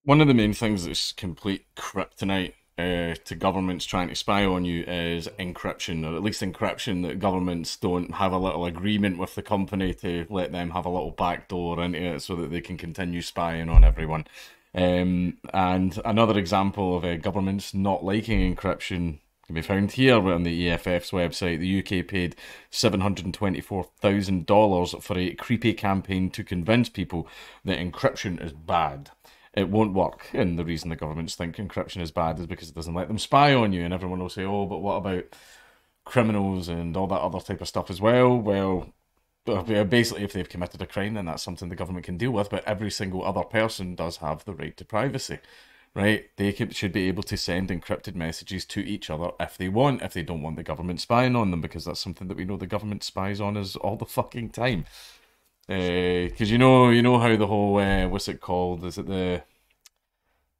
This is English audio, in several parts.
One of the main things that's complete kryptonite to governments trying to spy on you is encryption, or at least encryption that governments don't have a little agreement with the company to let them have a little backdoor into it so that they can continue spying on everyone. And another example of governments not liking encryption can be found here on the EFF's website. The UK paid $724,000 for a creepy campaign to convince people that encryption is bad. It won't work, and the reason the governments think encryption is bad is because it doesn't let them spy on you, and everyone will say, oh, but what about criminals and all that other type of stuff as well? Well, basically, if they've committed a crime, then that's something the government can deal with, but every single other person does have the right to privacy, right? They should be able to send encrypted messages to each other if they want, if they don't want the government spying on them, because that's something that we know the government spies on us all the fucking time. Because you know how the whole what's it called? Is it the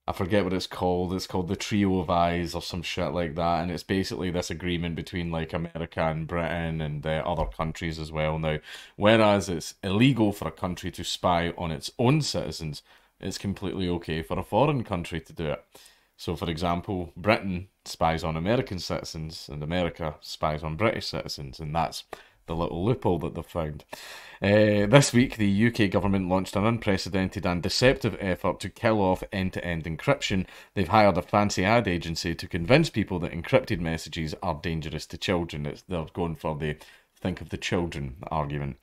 I forget what it's called. It's called the Trio of Eyes or some shit like that, and it's basically this agreement between like America and Britain and other countries as well. Now, whereas it's illegal for a country to spy on its own citizens, it's completely okay for a foreign country to do it. So, for example, Britain spies on American citizens, and America spies on British citizens, and that's the little loophole that they've found. This week, the UK government launched an unprecedented and deceptive effort to kill off end-to-end encryption. They've hired a fancy ad agency to convince people that encrypted messages are dangerous to children. They're going for the think of the children argument.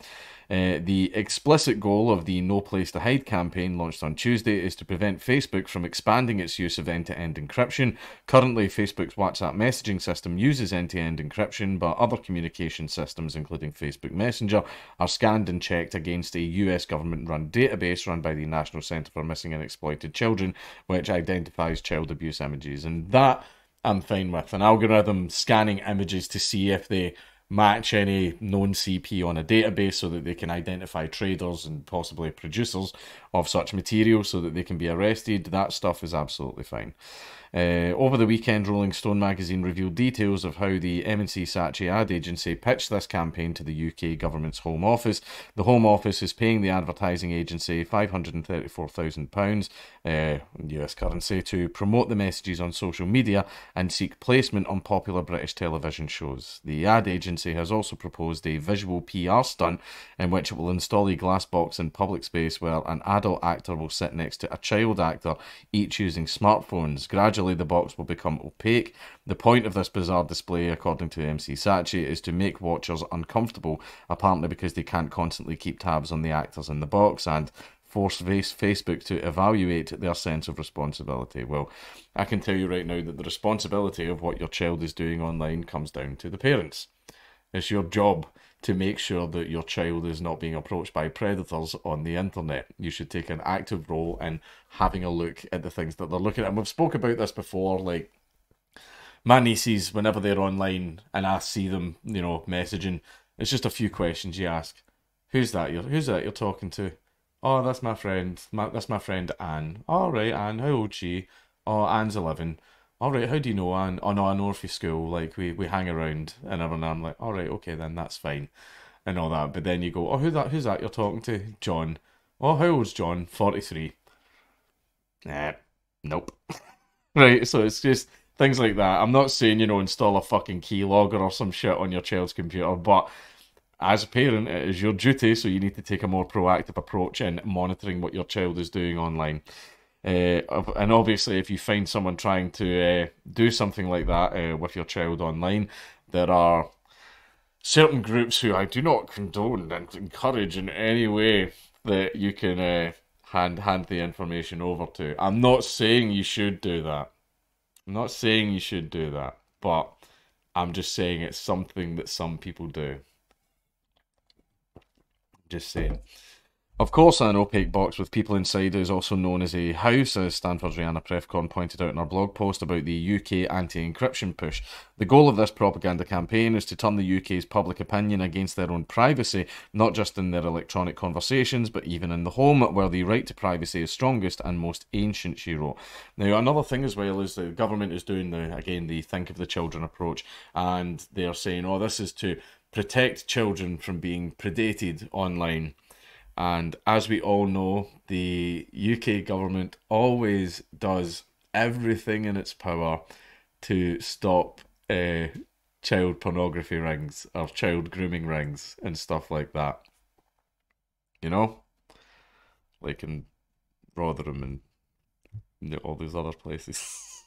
The explicit goal of the No Place to Hide campaign launched on Tuesday is to prevent Facebook from expanding its use of end-to-end encryption. Currently, Facebook's WhatsApp messaging system uses end-to-end encryption, but other communication systems, including Facebook Messenger, are scanned and checked against a US government-run database run by the National Centre for Missing and Exploited Children, which identifies child abuse images. And that I'm fine with. An algorithm scanning images to see if they match any known CP on a database so that they can identify traders and possibly producers of such material so that they can be arrested. That stuff is absolutely fine. Over the weekend, Rolling Stone magazine revealed details of how the M&C Saatchi ad agency pitched this campaign to the UK government's Home Office. The Home Office is paying the advertising agency £534,000 US currency to promote the messages on social media and seek placement on popular British television shows. The ad agency has also proposed a visual PR stunt in which it will install a glass box in public space where an adult actor will sit next to a child actor, each using smartphones. Gradually, the box will become opaque. The point of this bizarre display, according to MC Saatchi, is to make watchers uncomfortable, apparently because they can't constantly keep tabs on the actors in the box, and force Facebook to evaluate their sense of responsibility. Well, I can tell you right now that the responsibility of what your child is doing online comes down to the parents. It's your job to make sure that your child is not being approached by predators on the internet. You should take an active role in having a look at the things that they're looking at. And we've spoke about this before, like my nieces, whenever they're online and I see them, messaging, it's just a few questions you ask. Who's that you're talking to? Oh, that's my friend. That's my friend Anne. All right, Anne, how old's she? Oh, Anne's 11. All right, how do you know Anne? Oh no, I know her from school. Like we hang around and every now I'm like, all right, okay, then that's fine, and all that. But then you go, oh, who's that you're talking to? John. Oh, how old's John? 43. Nope. Right, so it's just things like that. I'm not saying install a fucking keylogger or some shit on your child's computer, but as a parent, it is your duty, so you need to take a more proactive approach in monitoring what your child is doing online. And obviously, if you find someone trying to do something like that with your child online, there are certain groups who I do not condone and encourage in any way that you can hand the information over to. I'm not saying you should do that. I'm not saying you should do that, but I'm just saying it's something that some people do. Just saying. Of course, an opaque box with people inside is also known as a house, as Stanford's Rihanna Prefcorn pointed out in her blog post about the UK anti-encryption push. The goal of this propaganda campaign is to turn the UK's public opinion against their own privacy, not just in their electronic conversations, but even in the home, where the right to privacy is strongest and most ancient, she wrote. Now, another thing as well is the government is doing, the think of the children approach, and they're saying, oh, this is to protect children from being predated online. And as we all know, the UK government always does everything in its power to stop child pornography rings or child grooming rings and stuff like that. You know? Like in Rotherham and all these other places.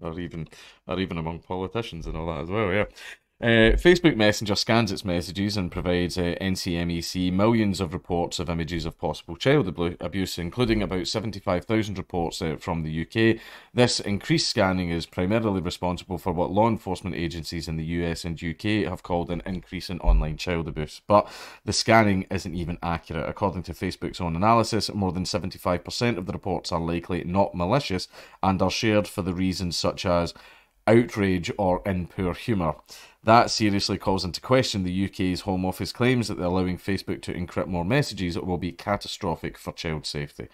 or even among politicians and all that as well, yeah. Facebook Messenger scans its messages and provides NCMEC millions of reports of images of possible child abuse, including about 75,000 reports from the UK. This increased scanning is primarily responsible for what law enforcement agencies in the US and UK have called an increase in online child abuse. But the scanning isn't even accurate. According to Facebook's own analysis, more than 75% of the reports are likely not malicious and are shared for the reasons such as outrage or in poor humour. That seriously calls into question the UK's Home Office claims that allowing Facebook to encrypt more messages will be catastrophic for child safety.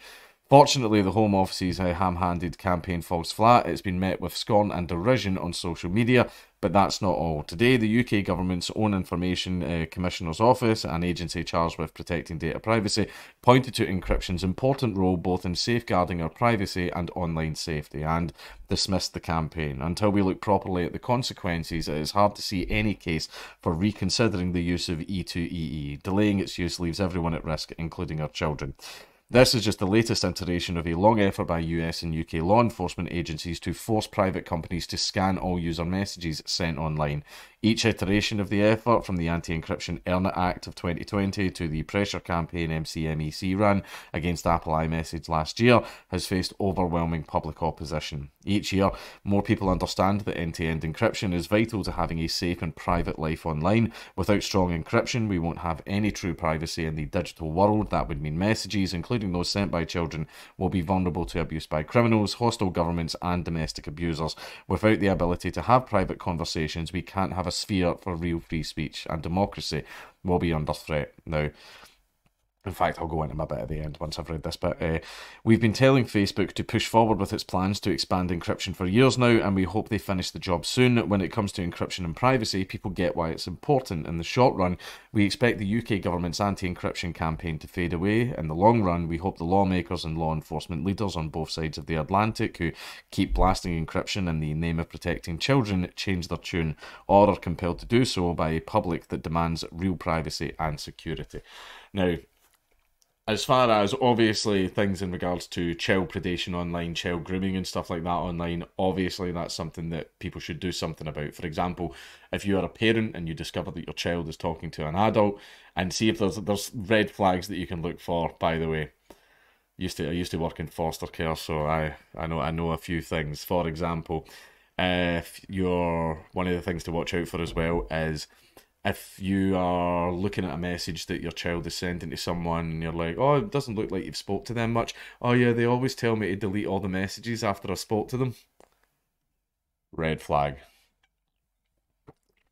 Fortunately, the Home Office's ham-handed campaign falls flat. It's been met with scorn and derision on social media, but that's not all. Today, the UK government's own Information Commissioner's Office, an agency charged with protecting data privacy, pointed to encryption's important role both in safeguarding our privacy and online safety, and dismissed the campaign. Until we look properly at the consequences, it is hard to see any case for reconsidering the use of E2EE. Delaying its use leaves everyone at risk, including our children. This is just the latest iteration of a long effort by US and UK law enforcement agencies to force private companies to scan all user messages sent online. Each iteration of the effort, from the Anti-Encryption Earn It Act of 2020 to the pressure campaign MCMEC ran against Apple iMessage last year, has faced overwhelming public opposition. Each year, more people understand that end-to-end encryption is vital to having a safe and private life online. Without strong encryption, we won't have any true privacy in the digital world. That would mean messages, including those sent by children, will be vulnerable to abuse by criminals, hostile governments, and domestic abusers. Without the ability to have private conversations, we can't have a sphere for real free speech, and democracy will be under threat. Now, in fact, I'll go into my bit at the end once I've read this bit. We've been telling Facebook to push forward with its plans to expand encryption for years now, and we hope they finish the job soon. When it comes to encryption and privacy, people get why it's important. In the short run, we expect the UK government's anti-encryption campaign to fade away. In the long run, we hope the lawmakers and law enforcement leaders on both sides of the Atlantic who keep blasting encryption in the name of protecting children change their tune, or are compelled to do so by a public that demands real privacy and security. Now, as far as obviously things in regards to child predation online, child grooming and stuff like that online, obviously that's something that people should do something about. For example, if you are a parent and you discover that your child is talking to an adult, and see if there's red flags that you can look for, by the way. I used to work in foster care, so I know a few things. For example, if one of the things to watch out for as well is if you are looking at a message that your child is sending to someone and you're like, oh, it doesn't look like you've spoke to them much. Oh yeah, they always tell me to delete all the messages after I spoke to them. Red flag.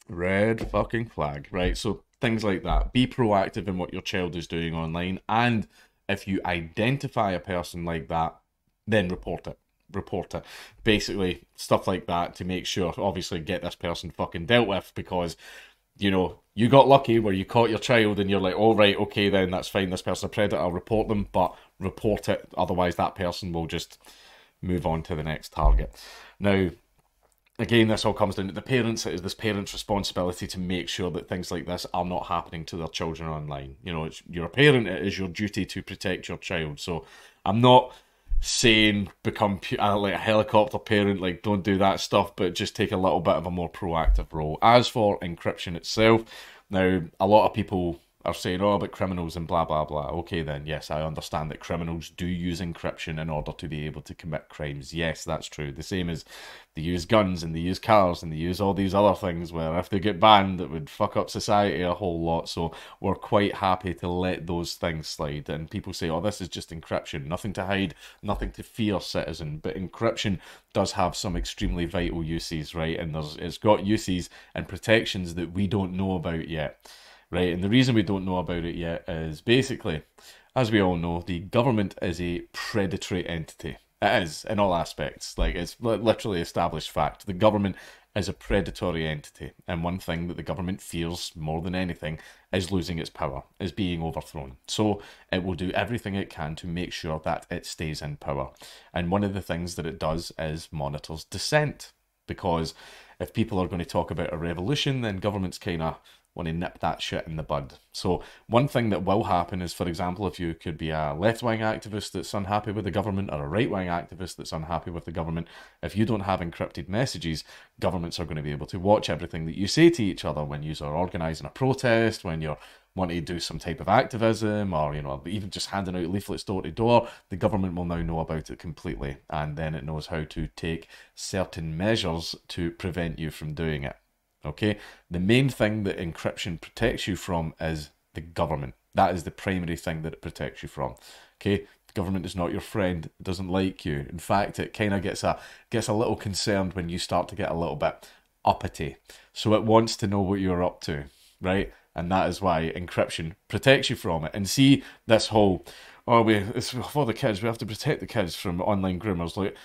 Red fucking flag, right? So things like that. Be proactive in what your child is doing online, and if you identify a person like that, then report it. Report it. Basically, stuff like that to make sure, obviously, get this person fucking dealt with, because you got lucky where you caught your child and you're like, oh, right, okay, then that's fine, this person's a predator, I'll report them, but report it, otherwise that person will just move on to the next target. Now, again, this all comes down to the parents. It is this parent's responsibility to make sure that things like this are not happening to their children online. You're a parent, it is your duty to protect your child. So I'm not saying become like a helicopter parent, like don't do that stuff, but just take a little bit of a more proactive role. As for encryption itself, now a lot of people are saying, oh, but criminals and blah, blah, blah. Okay, then, yes, I understand that criminals do use encryption in order to be able to commit crimes. Yes, that's true. The same as they use guns and they use cars and they use all these other things where if they get banned, it would fuck up society a whole lot. So we're quite happy to let those things slide. And people say, oh, this is just encryption. Nothing to hide, nothing to fear, citizen. But encryption does have some extremely vital uses, right? And it's got uses and protections that we don't know about yet. Right, and the reason we don't know about it yet is basically, as we all know, the government is a predatory entity. It is, in all aspects. Like, it's literally established fact. The government is a predatory entity, and one thing that the government fears more than anything is losing its power, is being overthrown. So it will do everything it can to make sure that it stays in power. And one of the things that it does is monitors dissent, because if people are going to talk about a revolution, then governments kind of want to nip that shit in the bud. So one thing that will happen is, for example, if you could be a left-wing activist that's unhappy with the government or a right-wing activist that's unhappy with the government, if you don't have encrypted messages, governments are going to be able to watch everything that you say to each other when you are organising a protest, when you're wanting to do some type of activism, or, you know, even just handing out leaflets door to door. The government will now know about it completely, and then it knows how to take certain measures to prevent you from doing it. Okay, the main thing that encryption protects you from is the government. That is the primary thing that it protects you from. Okay, the government is not your friend. It doesn't like you. In fact, it kind of gets a little concerned when you start to get a little bit uppity. So it wants to know what you're up to, right? And that is why encryption protects you from it. And see this whole, oh, it's for the kids. We have to protect the kids from online groomers. Like,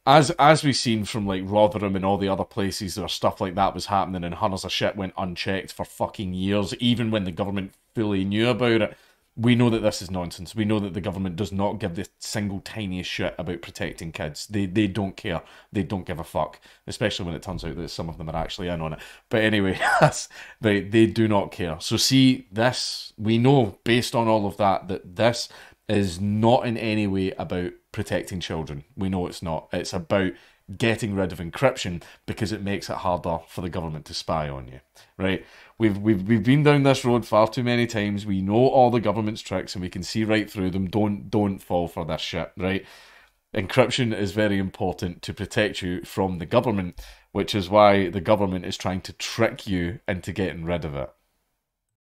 as we've seen from like Rotherham and all the other places where stuff like that was happening and hundreds of shit went unchecked for fucking years, even when the government fully knew about it, we know that this is nonsense. We know that the government does not give the single tiniest shit about protecting kids. They don't care. They don't give a fuck, especially when it turns out that some of them are actually in on it. But anyway, they do not care. So see, this, we know based on all of that, that this is not in any way about protecting children. We know it's not. It's about getting rid of encryption because it makes it harder for the government to spy on you, right? We've been down this road far too many times. We know all the government's tricks and we can see right through them. Don't fall for this shit, right? Encryption is very important to protect you from the government, which is why the government is trying to trick you into getting rid of it.